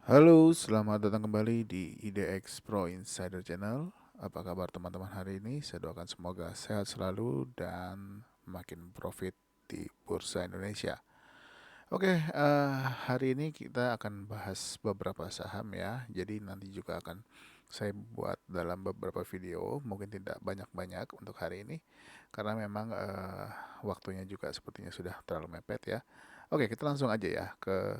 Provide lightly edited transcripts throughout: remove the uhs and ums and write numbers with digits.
Halo, selamat datang kembali di IDX Pro Insider Channel. Apa kabar teman-teman hari ini? Saya doakan semoga sehat selalu dan makin profit di Bursa Indonesia. Oke, hari ini kita akan bahas beberapa saham ya. Jadi nanti juga akan saya buat dalam beberapa video, mungkin tidak banyak-banyak untuk hari ini, karena memang waktunya juga sepertinya sudah terlalu mepet ya. Oke, kita langsung aja ya ke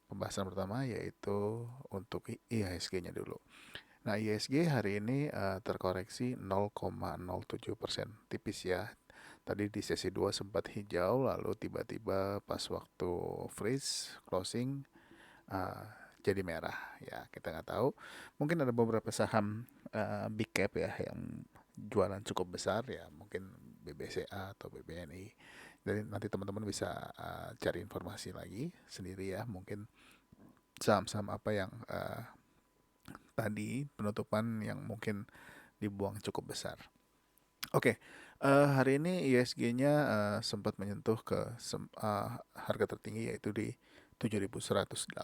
pembahasan pertama yaitu untuk IHSG-nya dulu. Nah, IHSG hari ini terkoreksi 0,07%, tipis ya. Tadi di sesi 2 sempat hijau, lalu tiba-tiba pas waktu freeze closing uh, jadi merah. Ya, kita nggak tahu. Mungkin ada beberapa saham big cap ya yang jualan cukup besar ya, mungkin BBCA atau BBNI. Jadi nanti teman-teman bisa cari informasi lagi sendiri ya, mungkin saham-saham apa yang tadi penutupan yang mungkin dibuang cukup besar. Oke, hari ini ISG-nya sempat menyentuh ke harga tertinggi yaitu di 7.108.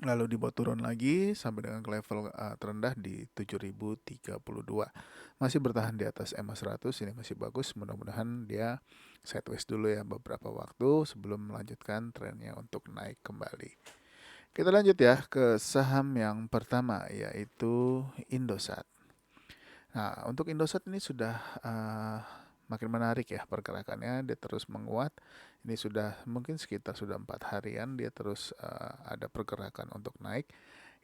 Lalu dibawa turun lagi sampai dengan ke level terendah di 7.032. Masih bertahan di atas EMA 100, ini masih bagus. Mudah-mudahan dia sideways dulu ya beberapa waktu sebelum melanjutkan trennya untuk naik kembali. Kita lanjut ya ke saham yang pertama yaitu Indosat. Nah, untuk Indosat ini sudah makin menarik ya pergerakannya, dia terus menguat. Ini sudah mungkin sekitar sudah 4 harian dia terus ada pergerakan untuk naik.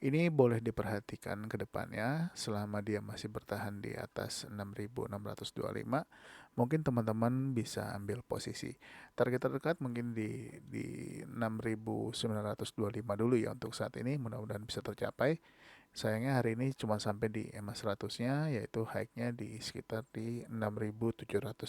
Ini boleh diperhatikan ke depannya selama dia masih bertahan di atas 6.625. Mungkin teman-teman bisa ambil posisi. Target terdekat mungkin di 6.925 dulu ya untuk saat ini, mudah-mudahan bisa tercapai. Sayangnya hari ini cuma sampai di EMA 100-nya yaitu high-nya di sekitar di 6.775.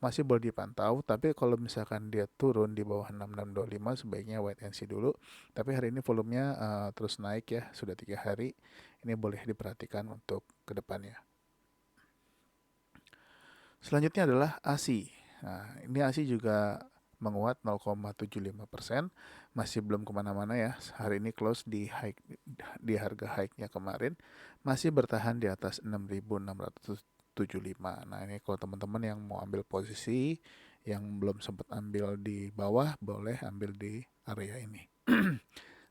Masih boleh dipantau, tapi kalau misalkan dia turun di bawah 6625 sebaiknya wait and see dulu. Tapi hari ini volumenya terus naik ya, sudah 3 hari. Ini boleh diperhatikan untuk kedepannya. Selanjutnya adalah ASI. Nah, ini ASI juga menguat 0,75%, masih belum kemana-mana ya. Hari ini close di harga high-nya kemarin, masih bertahan di atas 6.675. Nah, ini kalau teman-teman yang mau ambil posisi yang belum sempat ambil di bawah, boleh ambil di area ini.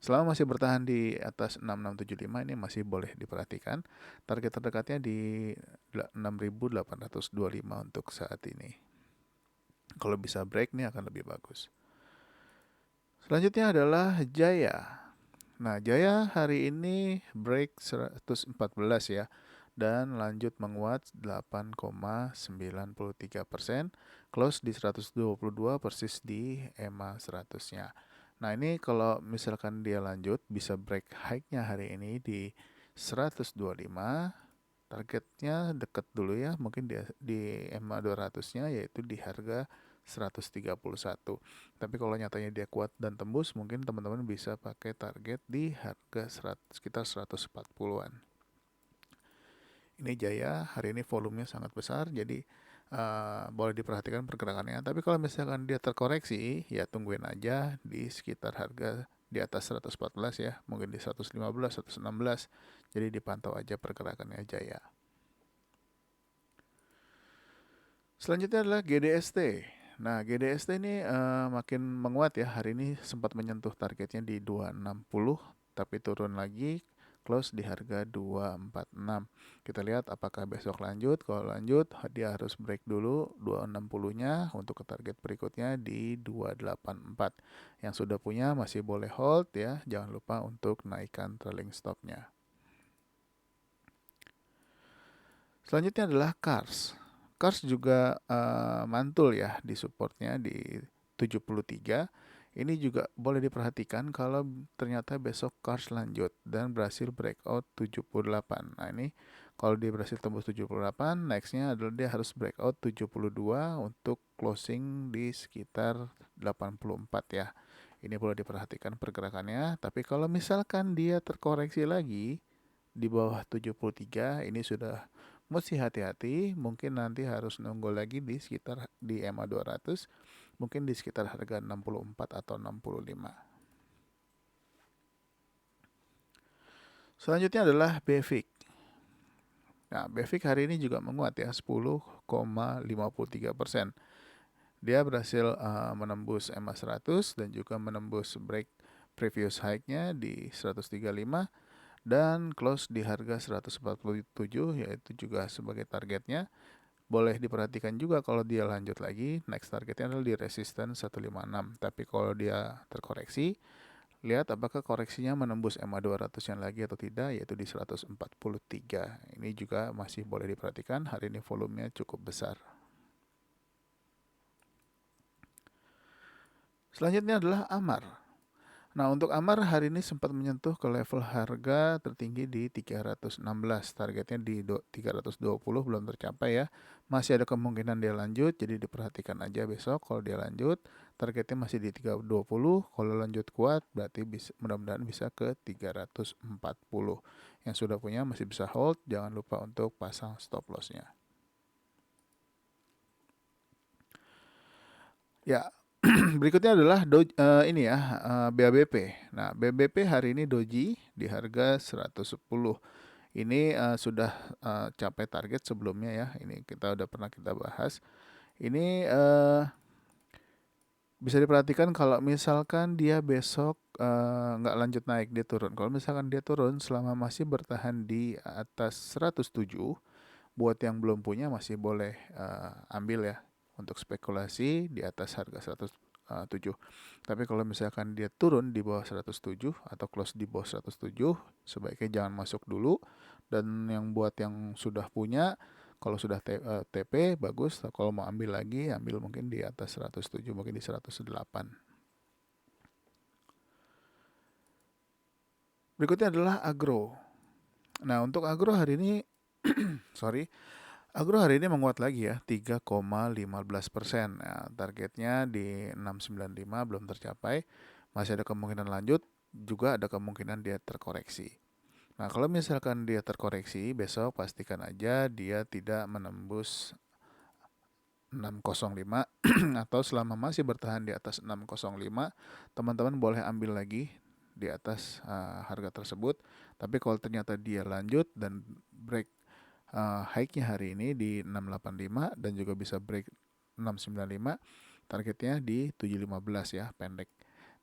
Selama masih bertahan di atas 6675 ini masih boleh diperhatikan. Target terdekatnya di 6825 untuk saat ini. Kalau bisa break nih akan lebih bagus. Selanjutnya adalah Jaya. Nah, Jaya hari ini break 114 ya dan lanjut menguat 8,93%, close di 122 persis di EMA 100-nya. Nah, ini kalau misalkan dia lanjut bisa break high-nya hari ini di 125, targetnya deket dulu ya, mungkin di EMA 200-nya yaitu di harga 131. Tapi kalau nyatanya dia kuat dan tembus, mungkin teman-teman bisa pakai target di harga sekitar 140-an. Ini Jaya, hari ini volumenya sangat besar, jadi boleh diperhatikan pergerakannya. Tapi kalau misalkan dia terkoreksi, ya tungguin aja di sekitar harga di atas 114 ya, mungkin di 115, 116. Jadi dipantau aja pergerakannya Jaya. Selanjutnya adalah GDST. Nah, GDST ini makin menguat ya. Hari ini sempat menyentuh targetnya di 260, tapi turun lagi, close di harga 246. Kita lihat apakah besok lanjut. Kalau lanjut, dia harus break dulu 260-nya untuk ke target berikutnya di 284. Yang sudah punya masih boleh hold ya. Jangan lupa untuk naikkan trailing stop-nya. Selanjutnya adalah Cars. Cars juga mantul ya di supportnya di 73. Ini juga boleh diperhatikan kalau ternyata besok Cars lanjut dan berhasil breakout 78. Nah, ini kalau dia berhasil tembus 78, nextnya adalah dia harus breakout 72 untuk closing di sekitar 84 ya. Ini boleh diperhatikan pergerakannya, tapi kalau misalkan dia terkoreksi lagi di bawah 73, ini sudah mesti hati-hati, mungkin nanti harus nunggu lagi di sekitar di EMA 200, mungkin di sekitar harga 64 atau 65. Selanjutnya adalah BEFIK. Nah, BEFIK hari ini juga menguat ya, 10,53%. Dia berhasil menembus EMA 100 dan juga menembus break previous high-nya di 135 dan close di harga 147, yaitu juga sebagai targetnya. Boleh diperhatikan juga kalau dia lanjut lagi, next targetnya adalah di resistance 156. Tapi kalau dia terkoreksi, lihat apakah koreksinya menembus EMA 200 yang lagi atau tidak, yaitu di 143. Ini juga masih boleh diperhatikan, hari ini volumenya cukup besar. Selanjutnya adalah AMAR. Nah, untuk AMAR hari ini sempat menyentuh ke level harga tertinggi di 316. Targetnya di 320 belum tercapai ya. Masih ada kemungkinan dia lanjut, jadi diperhatikan aja besok kalau dia lanjut. Targetnya masih di 320. Kalau lanjut kuat berarti mudah-mudahan bisa ke 340. Yang sudah punya masih bisa hold, jangan lupa untuk pasang stop loss-nya. Ya, berikutnya adalah BABP. Nah, BABP hari ini doji di harga 110. Ini sudah capai target sebelumnya ya. Ini udah pernah kita bahas. Ini bisa diperhatikan kalau misalkan dia besok nggak lanjut naik, dia turun. Kalau misalkan dia turun selama masih bertahan di atas 107, buat yang belum punya masih boleh ambil ya untuk spekulasi di atas harga 107. Tapi kalau misalkan dia turun di bawah 107 atau close di bawah 107, sebaiknya jangan masuk dulu. Dan yang buat yang sudah punya, kalau sudah TP bagus. Kalau mau ambil lagi, ambil mungkin di atas 107, mungkin di 108. Berikutnya adalah agro. Nah, untuk agro hari ini agro hari ini menguat lagi ya, 3,15%. Nah, targetnya di 695 belum tercapai. Masih ada kemungkinan lanjut, juga ada kemungkinan dia terkoreksi. Nah, kalau misalkan dia terkoreksi, besok pastikan aja dia tidak menembus 605 atau selama masih bertahan di atas 605, teman-teman boleh ambil lagi di atas harga tersebut. Tapi kalau ternyata dia lanjut dan break high-nya hari ini di 685 dan juga bisa break 695, targetnya di 715 ya, pendek.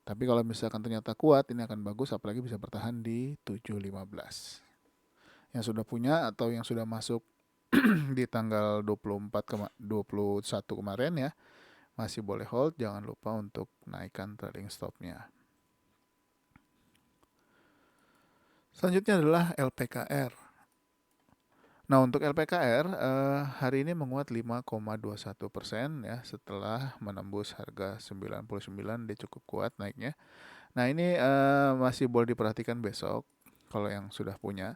Tapi kalau misalkan ternyata kuat, ini akan bagus, apalagi bisa bertahan di 715. Yang sudah punya atau yang sudah masuk di tanggal 21 kemarin ya, masih boleh hold, jangan lupa untuk naikkan trailing stopnya. Selanjutnya adalah LPKR. Nah, untuk LPKR hari ini menguat 5,21% ya, setelah menembus harga 99, dia cukup kuat naiknya. Nah, ini masih boleh diperhatikan besok kalau yang sudah punya.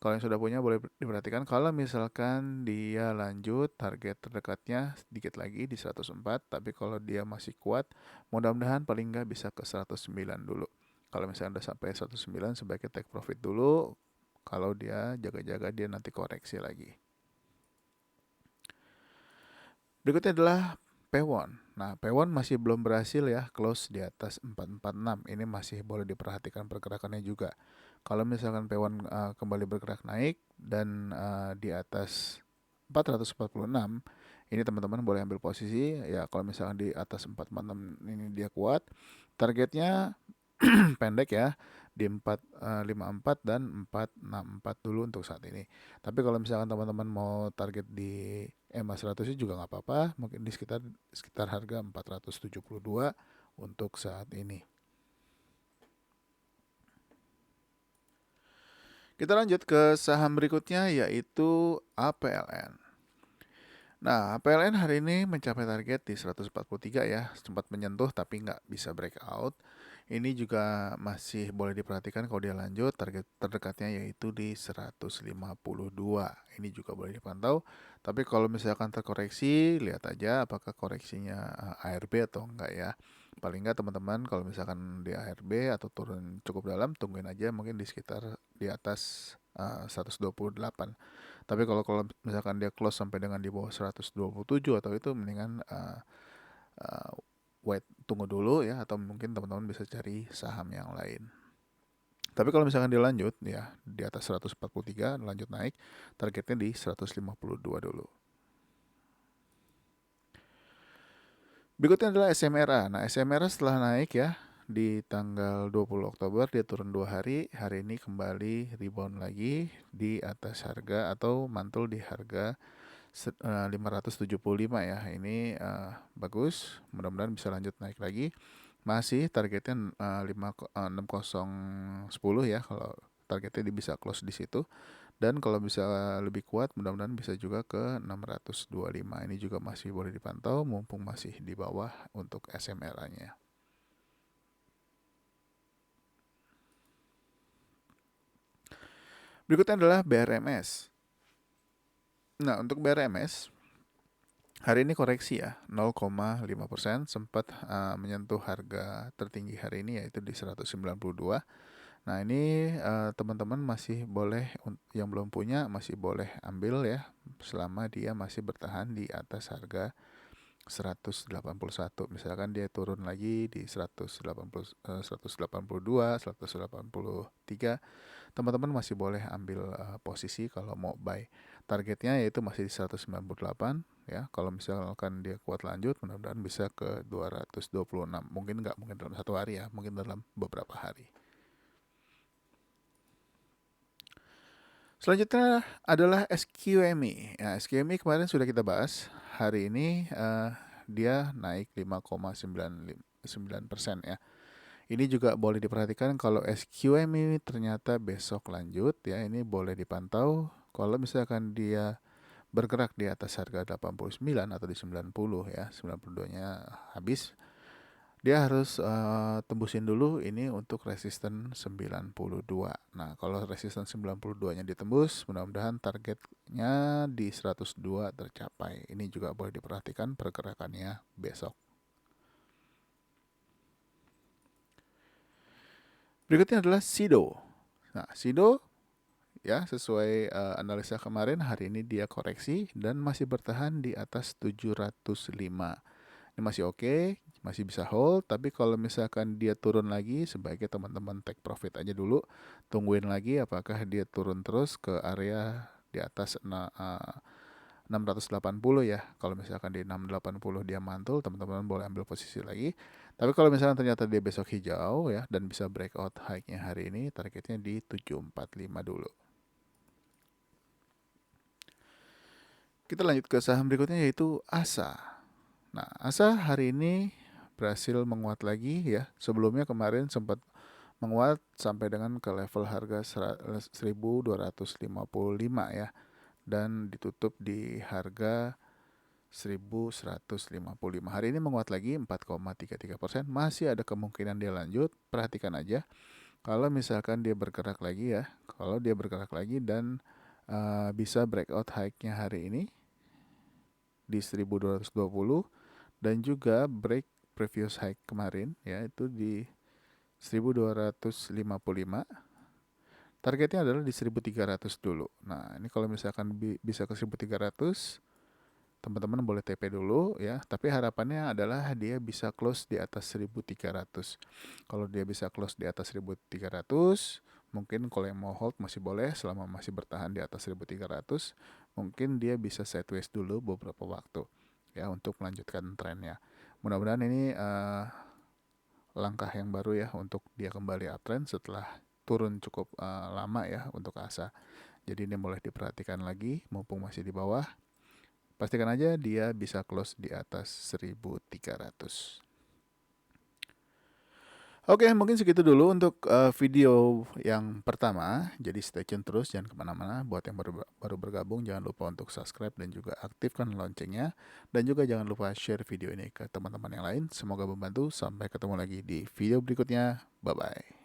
Kalau yang sudah punya boleh diperhatikan kalau misalkan dia lanjut, target terdekatnya sedikit lagi di 104, tapi kalau dia masih kuat, mudah-mudahan paling nggak bisa ke 109 dulu. Kalau misalnya udah sampai 109, sebaiknya take profit dulu. Kalau dia jaga-jaga, dia nanti koreksi lagi. Berikutnya adalah Pewon. Nah, Pewon masih belum berhasil ya close di atas 446. Ini masih boleh diperhatikan pergerakannya juga. Kalau misalkan Pewon kembali bergerak naik dan di atas 446, ini teman-teman boleh ambil posisi ya. Kalau misalkan di atas 446 ini dia kuat, targetnya pendek ya di 454 dan 464 dulu untuk saat ini. Tapi kalau misalkan teman-teman mau target di EMA 100 juga nggak apa-apa, mungkin di sekitar harga 472 untuk saat ini. Kita lanjut ke saham berikutnya, yaitu APLN. Nah, PLN hari ini mencapai target di 143 ya, sempat menyentuh tapi nggak bisa breakout. Ini juga masih boleh diperhatikan kalau dia lanjut, target terdekatnya yaitu di 152. Ini juga boleh dipantau. Tapi kalau misalkan terkoreksi, lihat aja apakah koreksinya ARB atau enggak ya. Paling enggak teman-teman kalau misalkan di ARB atau turun cukup dalam, tungguin aja mungkin di sekitar di atas 128. Tapi kalau misalkan dia close sampai dengan di bawah 127 atau itu, mendingan wait, tunggu dulu ya, atau mungkin teman-teman bisa cari saham yang lain. Tapi kalau misalkan dia lanjut ya di atas 143 lanjut naik, targetnya di 152 dulu. Berikutnya adalah SMRA. Nah, SMRA setelah naik ya di tanggal 20 Oktober dia turun 2 hari. Hari ini kembali rebound lagi di atas harga atau mantul di harga 575 ya. Ini bagus. Mudah-mudahan bisa lanjut naik lagi. Masih targetnya 6010 ya, kalau targetnya dia bisa close di situ. Dan kalau bisa lebih kuat, mudah-mudahan bisa juga ke 625. Ini juga masih boleh dipantau mumpung masih di bawah untuk SMRA-nya. Berikutnya adalah BRMS. Nah, untuk BRMS hari ini koreksi ya, 0,5%, sempat menyentuh harga tertinggi hari ini yaitu di 192. Nah, ini teman-teman masih boleh, yang belum punya masih boleh ambil ya, selama dia masih bertahan di atas harga 181. Misalkan dia turun lagi di 182, 183, teman-teman masih boleh ambil posisi kalau mau buy. Targetnya yaitu masih di 198 ya. Kalau misalkan dia kuat lanjut, mudah-mudahan bisa ke 226. Mungkin nggak mungkin dalam satu hari ya, mungkin dalam beberapa hari. Selanjutnya adalah SQMI. Ya, SQMI kemarin sudah kita bahas. Hari ini dia naik 5,99% ya. Ini juga boleh diperhatikan kalau SQMI ternyata besok lanjut ya. Ini boleh dipantau. Kalau misalkan dia bergerak di atas harga 89 atau di 90 ya, 92-nya habis, dia harus tembusin dulu ini untuk resisten 92. Nah, kalau resisten 92-nya ditembus, mudah-mudahan targetnya di 102 tercapai. Ini juga boleh diperhatikan pergerakannya besok. Berikutnya adalah SIDO. Nah, SIDO ya sesuai analisa kemarin, hari ini dia koreksi dan masih bertahan di atas 705. Ini masih oke, masih bisa hold, tapi kalau misalkan dia turun lagi, sebaiknya teman-teman take profit aja dulu. Tungguin lagi apakah dia turun terus ke area di atas 680 ya. Kalau misalkan di 680 dia mantul, teman-teman boleh ambil posisi lagi. Tapi kalau misalkan ternyata dia besok hijau ya dan bisa breakout high-nya hari ini, targetnya di 745 dulu. Kita lanjut ke saham berikutnya yaitu ASA. Nah, ASA hari ini berhasil menguat lagi ya. Sebelumnya kemarin sempat menguat sampai dengan ke level harga 1255 ya. Dan ditutup di harga 1155. Hari ini menguat lagi 4,33%. Masih ada kemungkinan dia lanjut. Perhatikan aja. Kalau misalkan dia bergerak lagi ya. Kalau dia bergerak lagi dan bisa breakout high-nya hari ini di 1220 dan juga break previous high kemarin ya itu di 1255. Targetnya adalah di 1300 dulu. Nah, ini kalau misalkan bisa ke 1300, teman-teman boleh TP dulu ya, tapi harapannya adalah dia bisa close di atas 1300. Kalau dia bisa close di atas 1300, mungkin kalau yang mau hold masih boleh selama masih bertahan di atas 1300, mungkin dia bisa sideways dulu beberapa waktu ya untuk melanjutkan trennya. Mudah-mudahan ini langkah yang baru ya untuk dia kembali uptrend setelah turun cukup lama ya untuk ASA. Jadi ini boleh diperhatikan lagi mumpung masih di bawah. Pastikan aja dia bisa close di atas 1300. Oke, mungkin segitu dulu untuk video yang pertama. Jadi stay tune terus, jangan kemana-mana. Buat yang baru bergabung, jangan lupa untuk subscribe dan juga aktifkan loncengnya. Dan juga jangan lupa share video ini ke teman-teman yang lain. Semoga membantu. Sampai ketemu lagi di video berikutnya. Bye-bye.